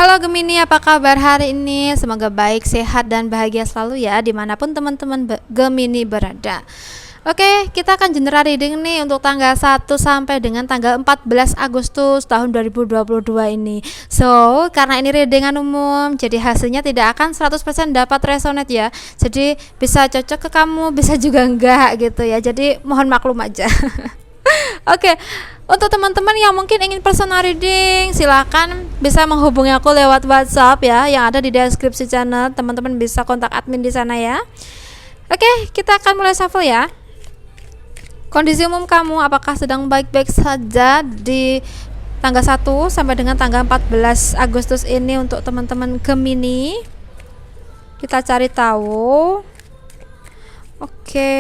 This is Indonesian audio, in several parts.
Halo Gemini, apa kabar hari ini? Semoga baik, sehat, dan bahagia selalu ya, dimanapun teman-teman Gemini berada. Oke, kita akan general reading nih untuk tanggal 1 sampai dengan tanggal 14 Agustus tahun 2022 ini. So, karena ini readingan umum, jadi hasilnya tidak akan 100% dapat resonate ya. Jadi bisa cocok ke kamu, bisa juga enggak gitu ya. Jadi mohon maklum aja. Oke, untuk teman-teman yang mungkin ingin personal reading, silakan bisa menghubungi aku lewat WhatsApp ya, yang ada di deskripsi channel. Teman-teman bisa kontak admin di sana ya. Oke, kita akan mulai shuffle ya. Kondisi umum kamu apakah sedang baik-baik saja di tanggal 1 sampai dengan tanggal 14 Agustus ini untuk teman-teman Gemini? Kita cari tahu. Oke.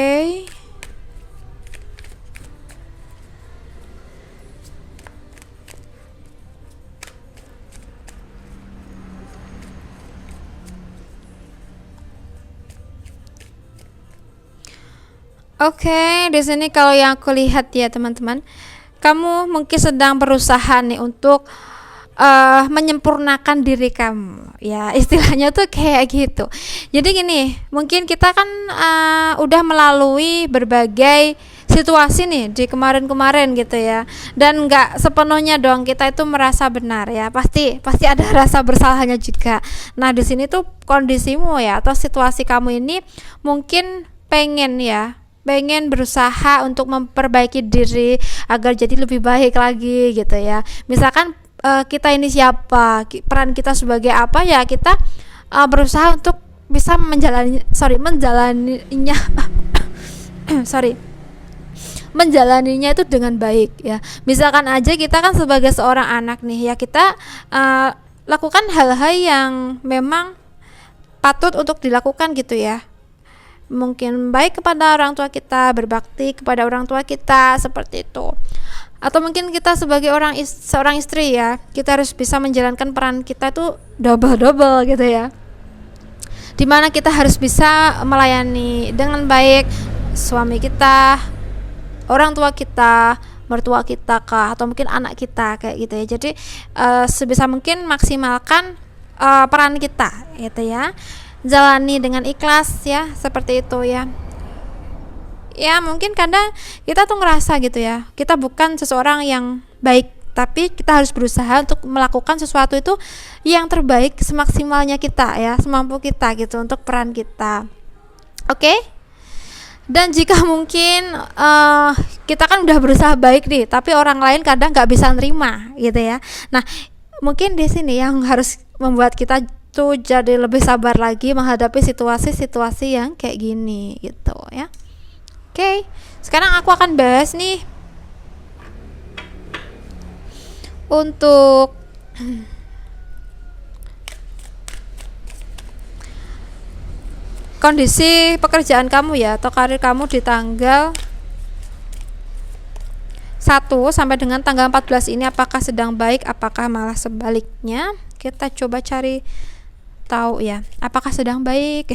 Oke, di sini kalau yang aku lihat ya teman-teman, kamu mungkin sedang berusaha nih untuk menyempurnakan diri kamu. Ya, istilahnya tuh kayak gitu. Jadi gini, mungkin kita kan udah melalui berbagai situasi nih di kemarin-kemarin gitu ya. Dan nggak sepenuhnya dong kita itu merasa benar ya. Pasti ada rasa bersalahnya juga. Nah, di sini tuh kondisimu ya atau situasi kamu ini mungkin pengen berusaha untuk memperbaiki diri agar jadi lebih baik lagi gitu ya. Misalkan kita ini siapa, peran kita sebagai apa ya, kita berusaha untuk bisa menjalaninya menjalaninya itu dengan baik ya. Misalkan aja kita kan sebagai seorang anak nih ya, kita lakukan hal-hal yang memang patut untuk dilakukan gitu ya. Mungkin baik kepada orang tua kita, berbakti kepada orang tua kita, seperti itu. Atau mungkin kita sebagai seorang istri ya, kita harus bisa menjalankan peran kita itu double gitu ya, dimana kita harus bisa melayani dengan baik suami kita, orang tua kita, mertua kita kah, atau mungkin anak kita kayak gitu ya. Jadi sebisa mungkin maksimalkan peran kita gitu ya, jalani dengan ikhlas ya, seperti itu ya. Ya mungkin kadang kita tuh ngerasa gitu ya, kita bukan seseorang yang baik, tapi kita harus berusaha untuk melakukan sesuatu itu yang terbaik semaksimalnya kita ya, semampu kita gitu untuk peran kita. Oke? Dan jika mungkin kita kan udah berusaha baik nih, tapi orang lain kadang nggak bisa nerima gitu ya. Nah, mungkin di sini yang harus membuat kita tuh jadi lebih sabar lagi menghadapi situasi-situasi yang kayak gini gitu ya. Oke, sekarang aku akan bahas nih untuk kondisi pekerjaan kamu ya, atau karir kamu di tanggal 1 sampai dengan tanggal 14 ini, apakah sedang baik, apakah malah sebaliknya. Kita coba cari tahu ya, apakah sedang baik.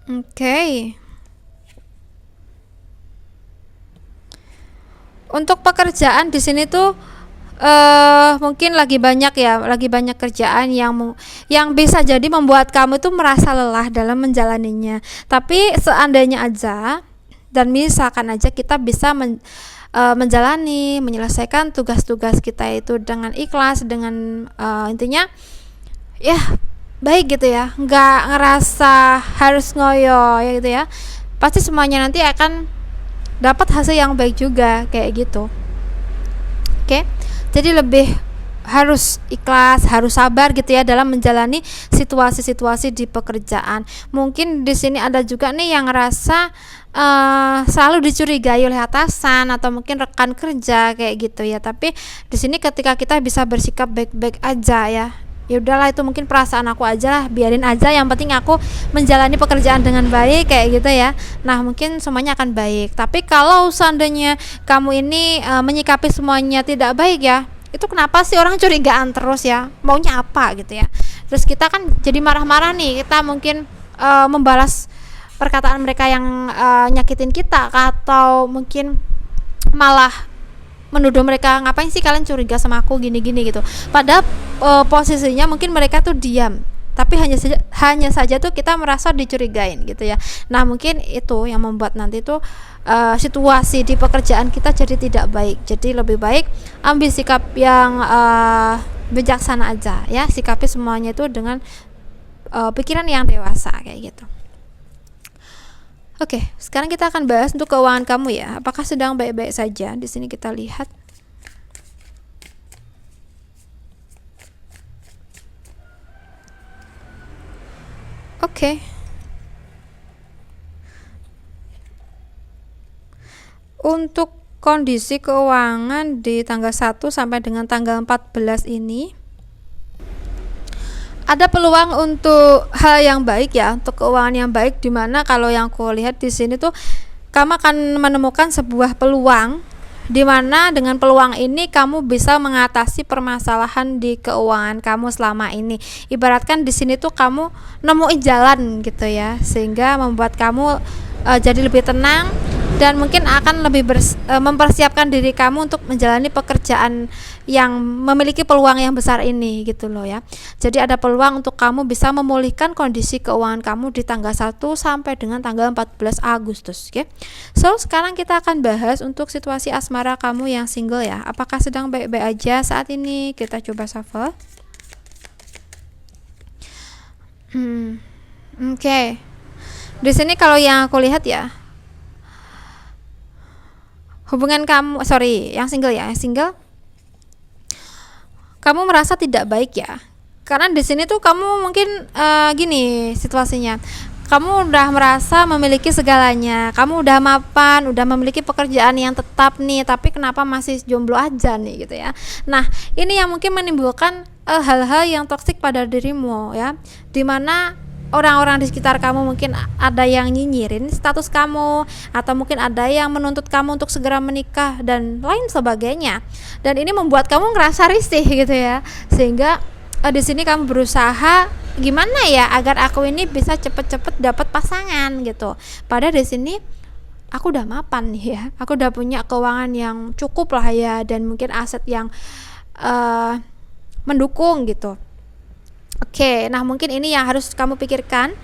Oke. Untuk pekerjaan di sini tuh mungkin lagi banyak kerjaan yang bisa jadi membuat kamu tuh merasa lelah dalam menjalaninya. Tapi seandainya aja dan misalkan aja kita bisa menyelesaikan tugas-tugas kita itu dengan ikhlas, dengan intinya ya baik gitu ya, nggak ngerasa harus ngoyo ya gitu ya, pasti semuanya nanti akan dapat hasil yang baik juga kayak gitu. Oke, jadi lebih harus ikhlas, harus sabar gitu ya dalam menjalani situasi-situasi di pekerjaan. Mungkin di sini ada juga nih yang ngerasa selalu dicurigai oleh atasan atau mungkin rekan kerja kayak gitu ya. Tapi di sini ketika kita bisa bersikap baik-baik aja ya, ya udahlah, itu mungkin perasaan aku aja lah, biarin aja, yang penting aku menjalani pekerjaan dengan baik kayak gitu ya. Nah, mungkin semuanya akan baik. Tapi kalau seandainya kamu ini menyikapi semuanya tidak baik ya, itu kenapa sih orang curigaan terus ya, maunya apa gitu ya. Terus kita kan jadi marah-marah nih, kita mungkin membalas perkataan mereka yang nyakitin kita, atau mungkin malah menuduh mereka, ngapain sih kalian curiga sama aku gini-gini gitu. Padahal posisinya mungkin mereka tuh diam, tapi hanya saja tuh kita merasa dicurigain gitu ya. Nah mungkin itu yang membuat nanti tuh situasi di pekerjaan kita jadi tidak baik. Jadi lebih baik ambil sikap yang bijaksana aja ya, sikapi semuanya itu dengan pikiran yang dewasa kayak gitu. Oke, sekarang kita akan bahas untuk keuangan kamu ya. Apakah sedang baik-baik saja? Di sini kita lihat. Oke. Untuk kondisi keuangan di tanggal 1 sampai dengan tanggal 14 ini ada peluang untuk hal yang baik ya, untuk keuangan yang baik, dimana kalau yang aku lihat di sini tuh kamu akan menemukan sebuah peluang, dimana dengan peluang ini kamu bisa mengatasi permasalahan di keuangan kamu selama ini. Ibaratkan di sini tuh kamu nemuin jalan gitu ya, sehingga membuat kamu jadi lebih tenang dan mungkin akan lebih mempersiapkan diri kamu untuk menjalani pekerjaan yang memiliki peluang yang besar ini gitu loh ya. Jadi ada peluang untuk kamu bisa memulihkan kondisi keuangan kamu di tanggal 1 sampai dengan tanggal 14 Agustus, oke. So, sekarang kita akan bahas untuk situasi asmara kamu yang single ya. Apakah sedang baik-baik aja saat ini? Kita coba shuffle. Oke. Di sini kalau yang aku lihat ya, hubungan kamu, yang single ya, kamu merasa tidak baik ya, karena di sini tuh kamu mungkin gini situasinya, kamu udah merasa memiliki segalanya, kamu udah mapan, udah memiliki pekerjaan yang tetap nih, tapi kenapa masih jomblo aja nih gitu ya. Nah ini yang mungkin menimbulkan hal-hal yang toksik pada dirimu ya, dimana orang-orang di sekitar kamu mungkin ada yang nyinyirin status kamu, atau mungkin ada yang menuntut kamu untuk segera menikah dan lain sebagainya. Dan ini membuat kamu ngerasa risih gitu ya. Sehingga di sini kamu berusaha gimana ya agar aku ini bisa cepet-cepet dapat pasangan gitu. Padahal di sini aku udah mapan nih ya. Aku udah punya keuangan yang cukup lah ya, dan mungkin aset yang mendukung gitu. Oke, nah mungkin ini yang harus kamu pikirkan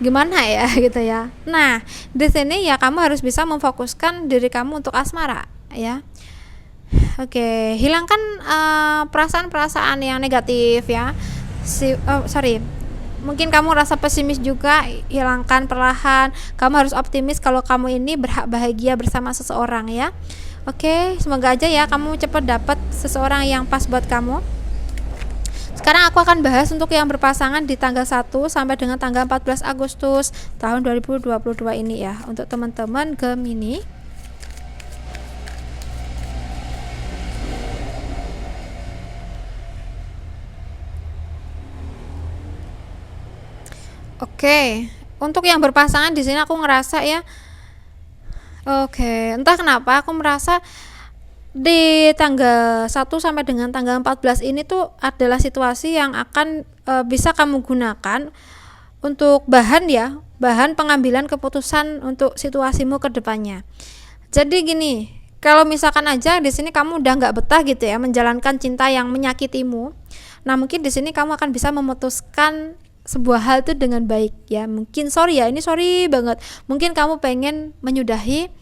gimana ya gitu ya. Nah, di sini ya kamu harus bisa memfokuskan diri kamu untuk asmara ya. Oke, hilangkan perasaan-perasaan yang negatif ya. Mungkin kamu rasa pesimis juga, hilangkan perlahan. Kamu harus optimis kalau kamu ini berhak bahagia bersama seseorang ya. Oke, semoga aja ya kamu cepat dapat seseorang yang pas buat kamu. Sekarang aku akan bahas untuk yang berpasangan di tanggal 1 sampai dengan tanggal 14 Agustus tahun 2022 ini ya, untuk teman-teman Gemini. Oke, untuk yang berpasangan di sini aku ngerasa ya, entah kenapa aku merasa di tanggal 1 sampai dengan tanggal 14 ini tuh adalah situasi yang akan bisa kamu gunakan untuk bahan pengambilan keputusan untuk situasimu ke depannya. Jadi gini, kalau misalkan aja di sini kamu udah nggak betah gitu ya menjalankan cinta yang menyakitimu, nah mungkin di sini kamu akan bisa memutuskan sebuah hal itu dengan baik ya. Mungkin sorry banget, mungkin kamu pengen menyudahi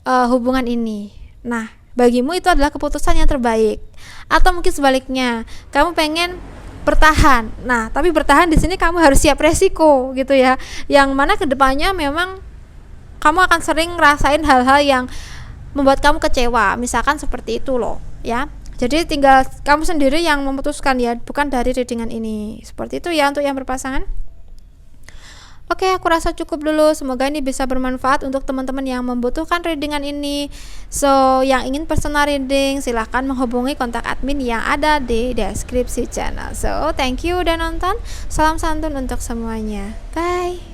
hubungan ini. Nah bagimu itu adalah keputusan yang terbaik. Atau mungkin sebaliknya, kamu pengen bertahan. Nah, tapi bertahan di sini kamu harus siap resiko gitu ya. Yang mana kedepannya memang kamu akan sering ngerasain hal-hal yang membuat kamu kecewa. Misalkan seperti itu loh, ya. Jadi tinggal kamu sendiri yang memutuskan ya, bukan dari readingan ini. Seperti itu ya untuk yang berpasangan. Oke, aku rasa cukup dulu. Semoga ini bisa bermanfaat untuk teman-teman yang membutuhkan readingan ini. So, yang ingin personal reading, silahkan menghubungi kontak admin yang ada di deskripsi channel. So, thank you udah nonton. Salam santun untuk semuanya. Bye.